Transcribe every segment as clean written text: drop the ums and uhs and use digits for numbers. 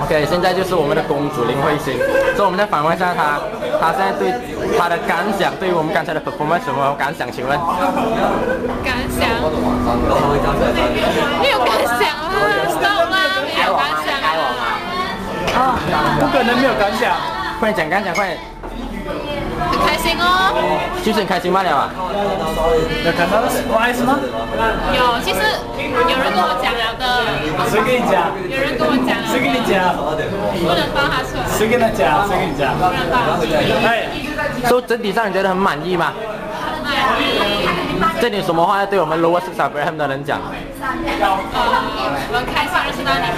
OK， 现在就是我们的公主林慧欣，所以我们再访问一下她，她现在对她的感想，对于我们刚才的 performance 什么感想？请问？感想？没有感想啦 ，stop 啦，没有感想啊！不可能没有感想，快点讲感想，快点！很开心哦。就是很开心罢了啊！有看到 surprise 吗？有，其实有人跟我讲了的。谁跟你讲？有人跟我讲了。谁跟你讲？不能帮他出来。谁跟他讲？谁跟你讲？不能帮他出来。哎，所以整体上你觉得很满意吗？这里有什么话要对我们 Lower Six Abraham 的人讲？我很开心认识到你们。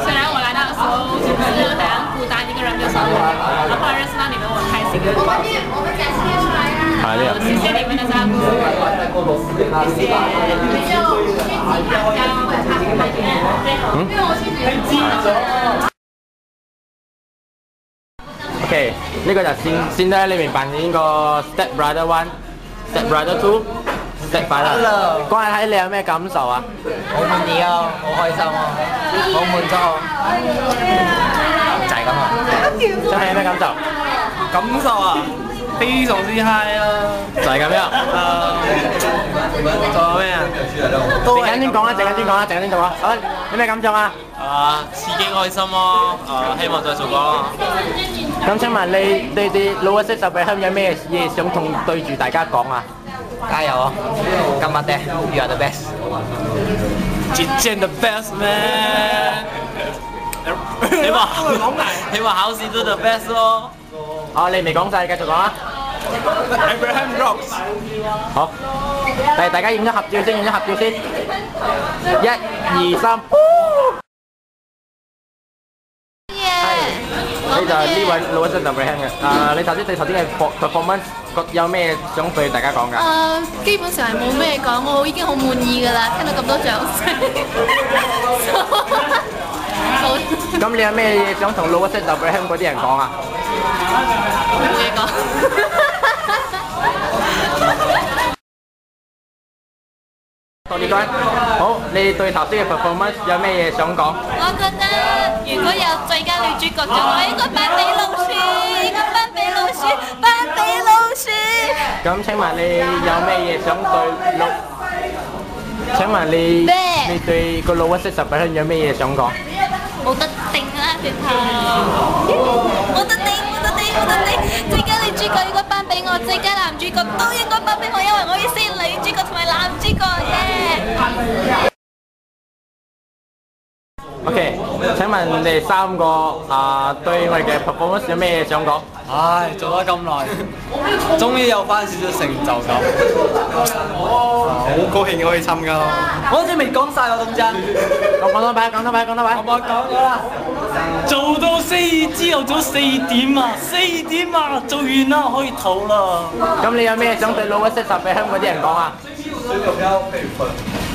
虽然我来到的时候就是好像孤单一个人，没有什么人，然后后来认识到你们，我很开心。好的。谢谢你们的照顾。谢谢。OK， 呢個就先咧，裏面扮演個 Step Brother One、Step Brother Two、Step Brother。關係睇你有咩感受啊？好滿意啊，好開心啊，好滿足啊，就係咁啊。真係有咩感受？感受啊，非常之 high 啊，就係咁樣。仲有咩啊？陣間先講啦，陣間先講啦，陣間先講啊。好，有咩感想啊？刺激開心咯，希望再做過咯。咁請問你對啲 Lower Six Abraham有咩嘢想同對住大家講啊？加油啊！今晚爹 ，You are the best。漸漸 the best man。你話考試都 the best 咯。哦，你未講晒，繼續講啊。Abraham rocks。好，大家影咗合照先，影咗合照先。1、2、3。呢就係呢位 Lower Six Abraham 嘅。你頭先對頭先嘅 performance 有咩想對大家講㗎？基本上係冇咩講，我已經好滿意㗎啦，聽到咁多掌聲。咁你有咩嘢想同 Lower Six Abraham 嗰啲人講啊？冇嘢講。呢個好，你對頭先嘅 performance 有咩嘢想講？我覺得如果有最佳女主角獎，我應該頒俾老鼠，應該頒俾老鼠，頒俾老鼠。咁請問你有咩嘢想對老？請問你對個 Lower Six Abraham 有咩嘢想講？冇得頂啦，直頭！冇得頂，冇得頂，冇得頂！最佳女主角應該頒俾我，最佳男主角都應該頒俾我，因為我要先女主角同埋男主角嘅。OK， 請問你哋3個對我哋嘅 performance 有咩嘢想講？唉，做咗咁耐，終於有翻少少成就感，好高興可以參加咯。我好似未講晒喎，東真。講多擺，講多擺，講多擺。我講咗啦。做到朝早4點啊，4點啊，做完啦，可以唞啦。咁你有咩想對 Lower Six Abraham 嗰啲人講啊？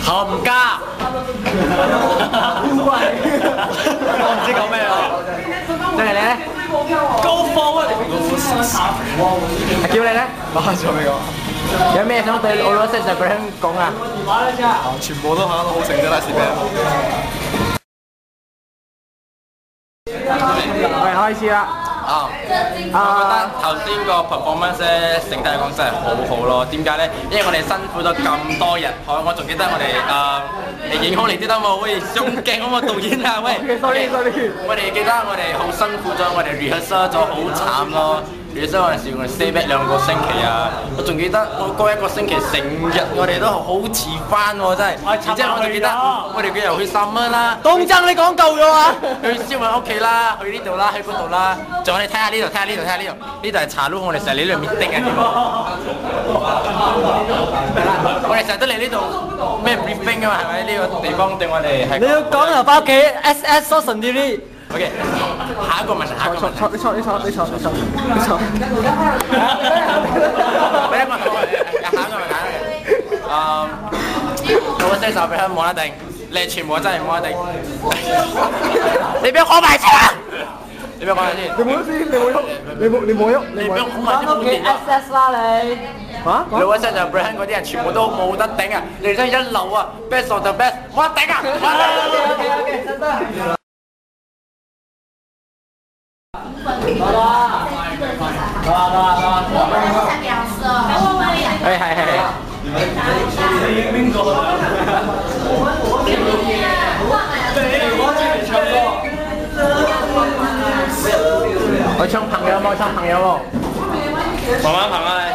冚家。我唔知講咩啊。真係你咧 ？Go forward。叫你咧？仲未講。有咩想對 Lower Six Abraham 講啊？全部都考得好成績啦，是咩？我哋開始啦。我覺得頭先個 performance 咧，整體嚟講真係好好咯。點解咧？因為我哋辛苦咗咁多日，我仲記得我哋影好嚟啲得冇？喂，上鏡咁啊，導演啊，喂。sorry。我哋記得我哋好辛苦咗，我哋 rehearsal 咗好慘咯。rehearsal 嗰陣時，我哋 stay back 2個星期啊。我仲記得我嗰1個星期成日我哋都好遲翻喎，真係。然之後我仲記得我哋又去 summer 啦。東爭你講夠咗啊！去燒雲屋企啦，去呢度啦，去嗰度啦。仲我哋睇下呢度，睇下呢度，睇下呢度。呢度係茶樓，我哋成日嚟呢度 meeting 嘅。我哋成日都嚟呢度咩 briefing 㗎嘛，係咪？呢個地方對我哋係。你要講就翻屋企 SS 疏神啲啲。OK， 下一個問題，下一個問題。你錯。俾一個問題。下一個問題。Lower Six Abraham冇得定，你全部真係冇得定。你俾我講埋先啦！你俾我講下先。你冇喐先，你冇喐，你冇喐，你俾我講埋啲翻屋企半年啦。 access 啦你。嚇？你話真係 brand 嗰啲人全部都冇得頂啊！你哋真係一流啊 ，best of the best，冇得頂啊！OK，真得。係。我唱朋友冇，唱朋友冇。慢慢行啊你。